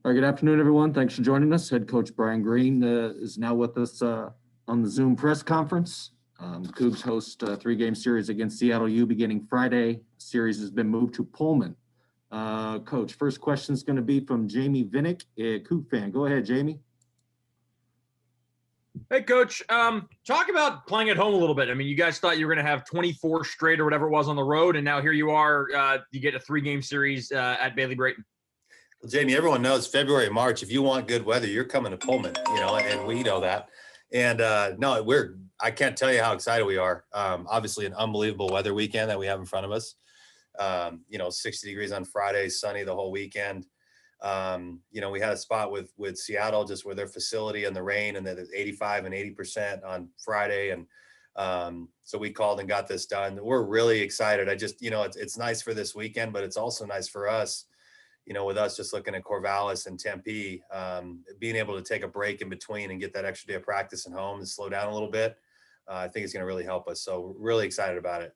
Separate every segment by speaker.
Speaker 1: All right, good afternoon, everyone. Thanks for joining us. Head coach Brian Green is now with us on the Zoom press conference. Cougs host a three-game series against Seattle U beginning Friday. The series has been moved to Pullman. Coach, first question is going to be from Jamie Vinnick, a Coug fan. Go ahead, Jamie.
Speaker 2: Hey, Coach. Talk about playing at home a little bit. I mean, you guys thought you were going to have 24 straight or whatever it was on the road, and now here you are. You get a three-game series at Vandy Break.
Speaker 3: Well, Jamie, everyone knows February, March, if you want good weather, you're coming to Pullman, and we know that. And I can't tell you how excited we are. Obviously an unbelievable weather weekend that we have in front of us. 60 degrees on Friday, sunny the whole weekend. We had a spot with Seattle, just with their facility and the rain, and then it's 85 and 80% on Friday. And so we called and got this done. We're really excited. It's nice for this weekend, but it's also nice for us, with us just looking at Corvallis and Tempe, being able to take a break in between and get that extra day of practice at home and slow down a little bit. I think it's going to really help us. So we're really excited about it.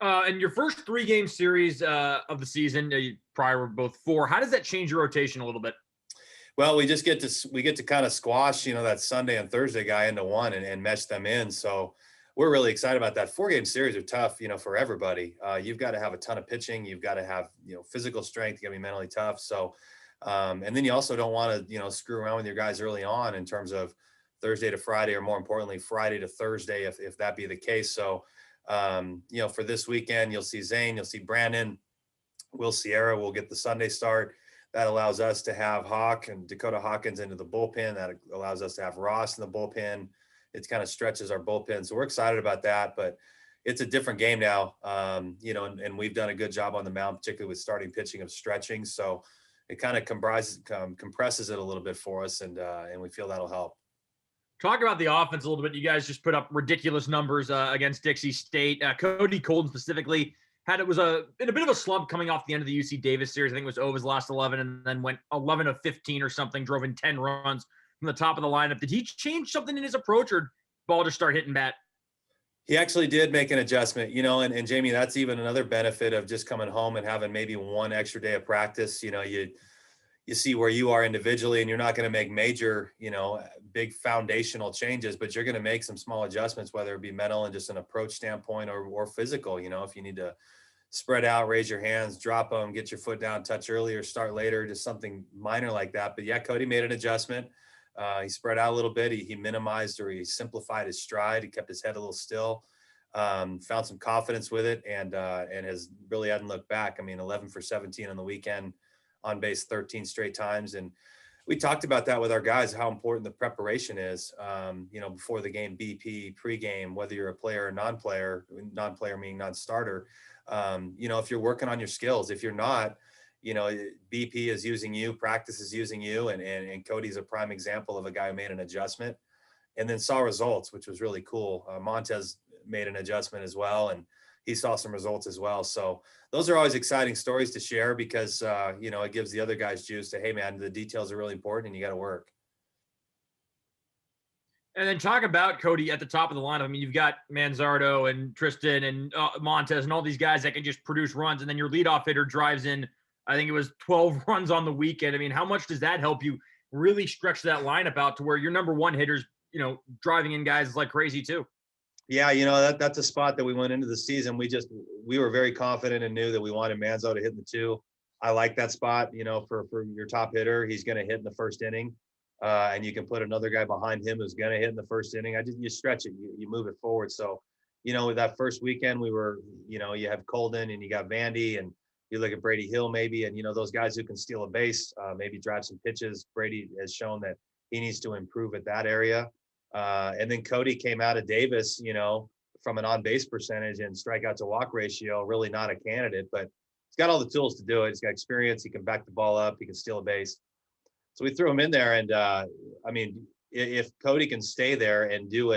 Speaker 2: And your first three-game series of the season, prior were both four. How does that change your rotation a little bit?
Speaker 3: Well, we get to kind of squash, that Sunday and Thursday guy into one and mesh them in. So we're really excited about that. 4-game series are tough, for everybody. You've got to have a ton of pitching. You've got to have, physical strength. You got to be mentally tough. So, and then you also don't want to, screw around with your guys early on in terms of Thursday to Friday, or more importantly, Friday to Thursday, if that be the case. So, for this weekend, you'll see Zane, you'll see Brandon, Will Sierra will get the Sunday start. That allows us to have Hawk and Dakota Hawkins into the bullpen. That allows us to have Ross in the bullpen. It kind of stretches our bullpen. So we're excited about that, but it's a different game now. And we've done a good job on the mound, particularly with starting pitching of stretching. So it kind of compresses it a little bit for us, and we feel that'll help.
Speaker 2: Talk about the offense a little bit. You guys just put up ridiculous numbers against Dixie State. Cody Colden specifically was in a bit of a slump coming off the end of the UC Davis series. I think it was Ova's last 11, and then went 11 of 15 or something, drove in 10 runs from the top of the lineup. Did he change something in his approach, or ball just start hitting bat?
Speaker 3: He actually did make an adjustment, and Jamie, that's even another benefit of just coming home and having maybe one extra day of practice. You see where you are individually, and you're not going to make major, big foundational changes, but you're going to make some small adjustments, whether it be mental and just an approach standpoint or physical. If you need to spread out, raise your hands, drop them, get your foot down, touch earlier, start later, just something minor like that. But yeah, Cody made an adjustment. He spread out a little bit. He minimized, or he simplified his stride. He kept his head a little still, found some confidence with it, and has really hadn't looked back. I mean, 11 for 17 on the weekend, on base 13 straight times. And we talked about that with our guys, how important the preparation is, before the game, BP, pregame, whether you're a player or non-player meaning non-starter. If you're working on your skills, if you're not, BP is using you, practice is using you. And Cody's a prime example of a guy who made an adjustment and then saw results, which was really cool. Montez made an adjustment as well, and he saw some results as well. So those are always exciting stories to share because, it gives the other guys juice to, hey man, the details are really important and you got to work.
Speaker 2: And then talk about Cody at the top of the lineup. I mean, you've got Manzardo and Tristan and Montez and all these guys that can just produce runs. And then your leadoff hitter drives in, I think it was 12 runs on the weekend. I mean, how much does that help you really stretch that lineup out to where your number one hitters, driving in guys like crazy too?
Speaker 3: Yeah, that's a spot that we went into the season. We were very confident and knew that we wanted Manzo to hit in the 2. I like that spot, for your top hitter. He's going to hit in the first inning. And you can put another guy behind him who's going to hit in the first inning. You stretch it, you move it forward. So, with that first weekend, we were, you have Colden and you got Vandy, and you look at Brady Hill maybe, and, those guys who can steal a base, maybe drive some pitches. Brady has shown that he needs to improve at that area. And then Cody came out of Davis, from an on-base percentage and strikeout to walk ratio, really not a candidate, but he's got all the tools to do it. He's got experience. He can back the ball up. He can steal a base. So we threw him in there. And if Cody can stay there and do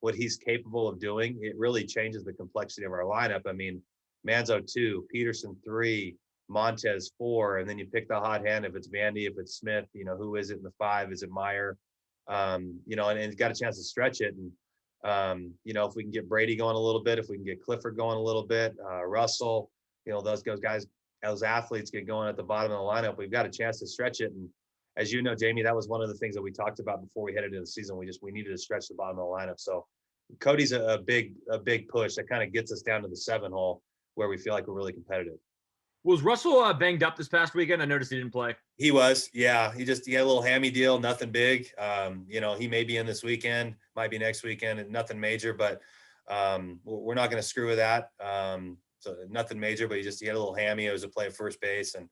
Speaker 3: what he's capable of doing, it really changes the complexity of our lineup. I mean, Manzo 2, Peterson 3, Montez 4, and then you pick the hot hand. If it's Vandy, if it's Smith, who is it in the 5? Is it Meyer? And he's got a chance to stretch it. And, if we can get Brady going a little bit, if we can get Clifford going a little bit, Russell, those guys those athletes get going at the bottom of the lineup, we've got a chance to stretch it. And as you know, Jamie, that was one of the things that we talked about before we headed into the season. We needed to stretch the bottom of the lineup. So Cody's a big push that kind of gets us down to the 7 hole where we feel like we're really competitive.
Speaker 2: Was Russell banged up this past weekend? I noticed he didn't play.
Speaker 3: He was, yeah. He had a little hammy deal, nothing big. He may be in this weekend, might be next weekend, nothing major, but we're not going to screw with that. So nothing major, but he had a little hammy. It was a play at first base, and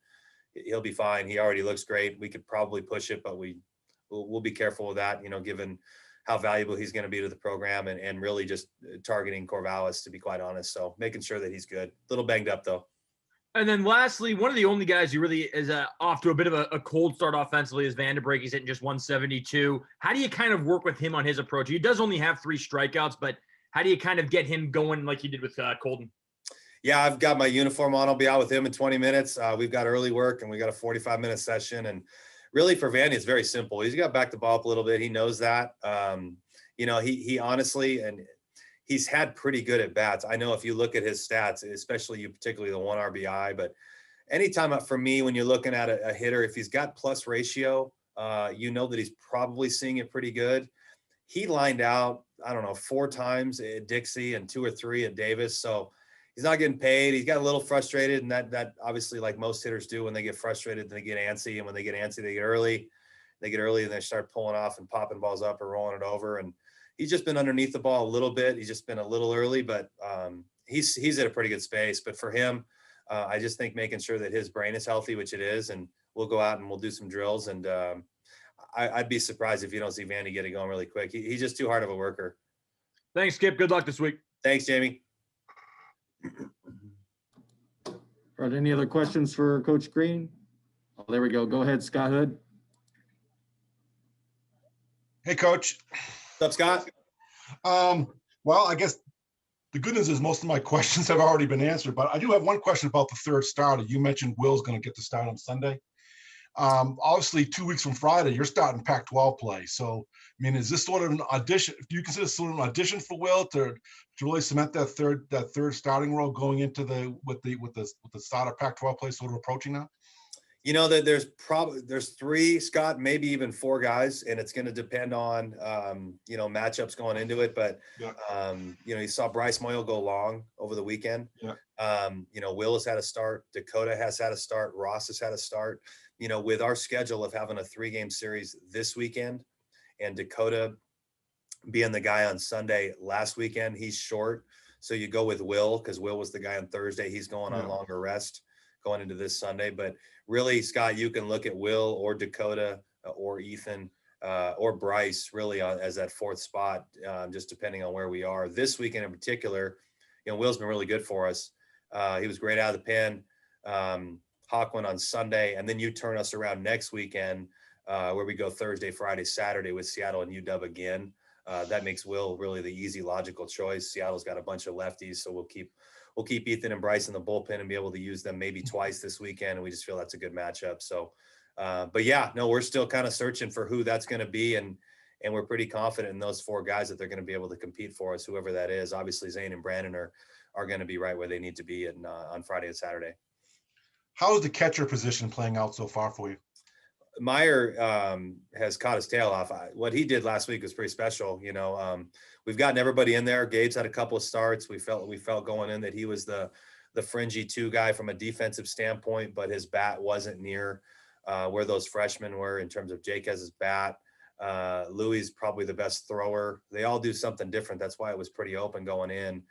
Speaker 3: he'll be fine. He already looks great. We could probably push it, but we'll be careful with that, given how valuable he's going to be to the program and really just targeting Corvallis, to be quite honest. So making sure that he's good. A little banged up though.
Speaker 2: And then lastly, one of the only guys who really is off to a bit of a cold start offensively is Vandy Break. He's hitting just 172. How do you kind of work with him on his approach? He does only have 3 strikeouts, but how do you kind of get him going like you did with Colton?
Speaker 3: Yeah, I've got my uniform on. I'll be out with him in 20 minutes. We've got early work and we got a 45-minute session. And really for Vandy, it's very simple. He's got to back the ball up a little bit. He knows that. He honestly, and he's had pretty good at bats. I know if you look at his stats, especially particularly the 1 RBI, but anytime for me, when you're looking at a hitter, if he's got plus ratio, that he's probably seeing it pretty good. He lined out, 4 times at Dixie and 2 or 3 at Davis. So he's not getting paid. He's got a little frustrated, and that obviously, like most hitters do, when they get frustrated, they get antsy, and when they get antsy, they get early. They get early and they start pulling off and popping balls up or rolling it over. And he's just been underneath the ball a little bit. He's just been a little early, but he's at a pretty good space. But for him, I just think making sure that his brain is healthy, which it is, and we'll go out and we'll do some drills. And I'd be surprised if you don't see Vandy get it going really quick. He's just too hard of a worker.
Speaker 2: Thanks, Skip. Good luck this week.
Speaker 3: Thanks, Jamie.
Speaker 1: All right, any other questions for Coach Green? Oh, there we go. Go ahead, Scott Hood.
Speaker 4: Hey, Coach.
Speaker 3: What's up, Scott?
Speaker 4: Well, I guess the good news is most of my questions have already been answered, but I do have one question about the 3rd starter. You mentioned Will's going to get the start on Sunday. Obviously, 2 weeks from Friday, you're starting Pac-12 play. So, is this sort of an audition? Do you consider sort of an audition for Will to really cement that third starting role going into with the start of Pac-12 play sort of approaching now?
Speaker 3: That there's 3, Scott, maybe even 4 guys, and it's going to depend on matchups going into it. But
Speaker 4: yeah.
Speaker 3: You saw Bryce Moyle go long over the weekend.
Speaker 4: Yeah.
Speaker 3: Will has had a start. Dakota has had a start. Ross has had a start. With our schedule of having a 3-game series this weekend, and Dakota being the guy on Sunday last weekend, he's short. So you go with Will because Will was the guy on Thursday. He's going on longer rest going into this Sunday. But really, Scott, you can look at Will or Dakota or Ethan or Bryce really as that 4th spot, just depending on where we are. This weekend in particular, Will's been really good for us. He was great out of the pen. Hawkwind on Sunday, and then you turn us around next weekend where we go Thursday, Friday, Saturday with Seattle and UW again. That makes Will really the easy, logical choice. Seattle's got a bunch of lefties, so we'll keep Ethan and Bryce in the bullpen and be able to use them maybe twice this weekend. And we just feel that's a good matchup. So, but yeah, no, we're still kind of searching for who that's going to be. And we're pretty confident in those 4 guys that they're going to be able to compete for us, whoever that is. Obviously Zane and Brandon are going to be right where they need to be on Friday and Saturday.
Speaker 4: How is the catcher position playing out so far for you?
Speaker 3: Meyer has caught his tail off. What he did last week was pretty special. We've gotten everybody in there. Gabe's had a couple of starts. We felt going in that he was the fringy 2 guy from a defensive standpoint, but his bat wasn't near where those freshmen were in terms of Jake has his bat. Louis is probably the best thrower. They all do something different. That's why it was pretty open going in.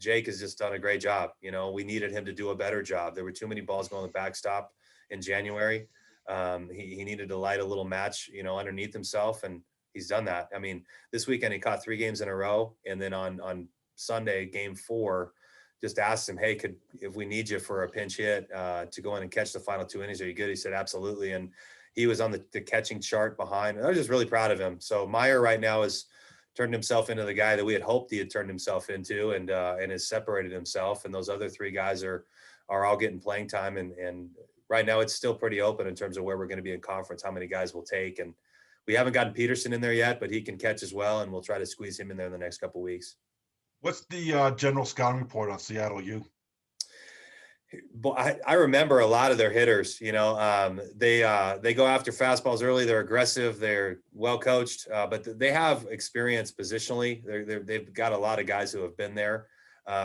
Speaker 3: Jake has just done a great job. We needed him to do a better job. There were too many balls going to the backstop in January. He needed to light a little match, underneath himself, and he's done that. This weekend he caught 3 games in a row, and then on Sunday, game 4, just asked him, hey, if we need you for a pinch hit to go in and catch the final 2 innings, are you good? He said, absolutely. And he was on the catching chart behind. I was just really proud of him. So Meyer right now has turned himself into the guy that we had hoped he had turned himself into, and has separated himself. And those other 3 guys are all getting playing time. And right now it's still pretty open in terms of where we're going to be in conference, how many guys we'll take. And we haven't gotten Peterson in there yet, but he can catch as well. And we'll try to squeeze him in there in the next couple of weeks.
Speaker 4: What's the general scouting report on Seattle U?
Speaker 3: But I remember a lot of their hitters, they go after fastballs early. They're aggressive. They're well coached, but they have experience positionally. They've got a lot of guys who have been there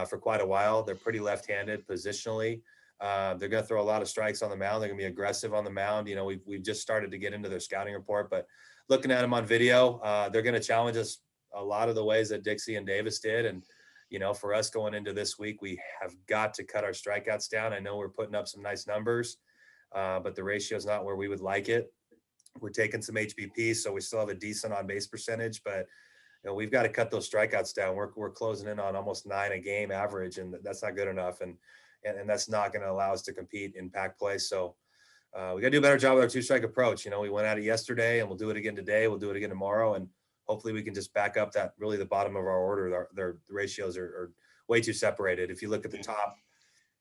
Speaker 3: for quite a while. They're pretty left-handed positionally. They're going to throw a lot of strikes on the mound. They're going to be aggressive on the mound. We've just started to get into their scouting report, but looking at them on video, they're going to challenge us a lot of the ways that Dixie and Davis did. And for us going into this week, we have got to cut our strikeouts down. I know we're putting up some nice numbers, but the ratio is not where we would like it. We're taking some HBP, so we still have a decent on base percentage, but we've got to cut those strikeouts down. We're closing in on almost 9 a game average, and that's not good enough. And that's not going to allow us to compete in pack play. So we got to do a better job with our 2-strike approach. We went at it yesterday, and we'll do it again today. We'll do it again tomorrow, and hopefully we can just back up that really the bottom of our order. The ratios are way too separated. If you look at the top,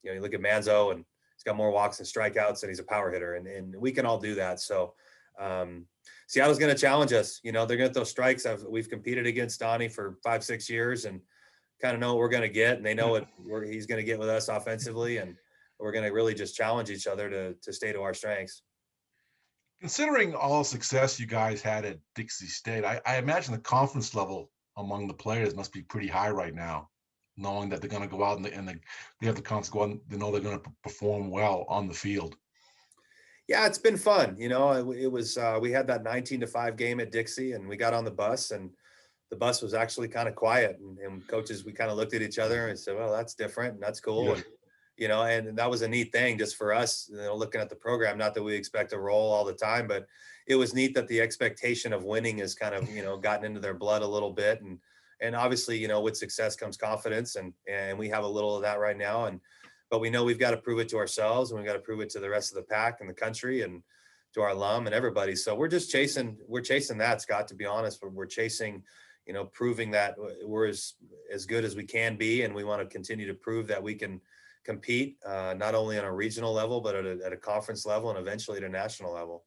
Speaker 3: you look at Manzo, and he's got more walks and strikeouts, and he's a power hitter, and we can all do that. So Seattle's going to challenge us. They're going to throw strikes. We've competed against Donnie for 5-6 years and kind of know what we're going to get, and they know what he's going to get with us offensively, and we're going to really just challenge each other to stay to our strengths.
Speaker 4: Considering all the success you guys had at Dixie State, I imagine the confidence level among the players must be pretty high right now, knowing that they're going to go out and they have the confidence to go out and they know they're going to perform well on the field.
Speaker 3: Yeah, it's been fun. It was we had that 19-5 game at Dixie, and we got on the bus, and the bus was actually kind of quiet, and coaches, we kind of looked at each other and said, well, that's different, and that's cool.
Speaker 4: Yeah.
Speaker 3: And and that was a neat thing just for us, looking at the program. Not that we expect to roll all the time, but it was neat that the expectation of winning is kind of, gotten into their blood a little bit. And obviously, with success comes confidence, and we have a little of that right now. But we know we've got to prove it to ourselves, and we've got to prove it to the rest of the pack and the country and to our alum and everybody. So we're chasing that, Scott, to be honest. We're chasing, proving that we're as good as we can be. And we want to continue to prove that we can compete not only on a regional level, but at a conference level and eventually at a national level.